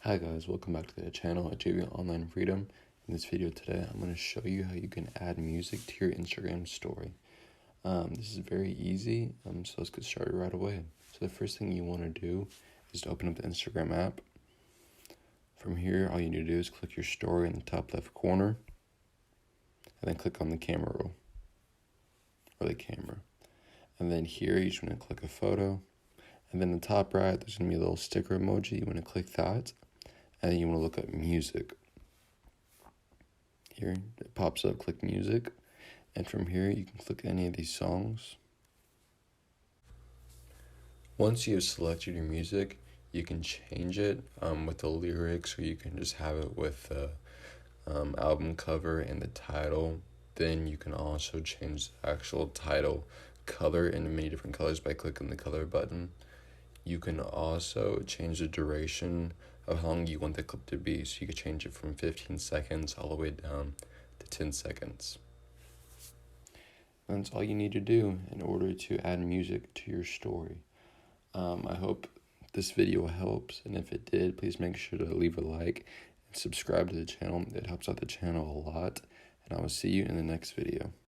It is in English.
Hi guys, welcome back to the channel, Achieving Online Freedom. In this video today, I'm going to show you how you can add music to your Instagram story. This is very easy, so let's get started right away. So the first thing you want to do is to open up the Instagram app. From here, all you need to do is click your story in the top left corner, and then click on the camera roll, or the camera. And then here, you just want to click a photo, and then in the top right, there's going to be a little sticker emoji. You want to click that. And then you want to look up music. Here it pops up, click music. And from here you can click any of these songs. Once you have selected your music, you can change it with the lyrics, or you can just have it with the album cover and the title. Then you can also change the actual title color into many different colors by clicking the color button. You can also change the duration of how long you want the clip to be. So you can change it from 15 seconds all the way down to 10 seconds. And that's all you need to do in order to add music to your story. I hope this video helps, and if it did, please make sure to leave a like and subscribe to the channel. It helps out the channel a lot, and I will see you in the next video.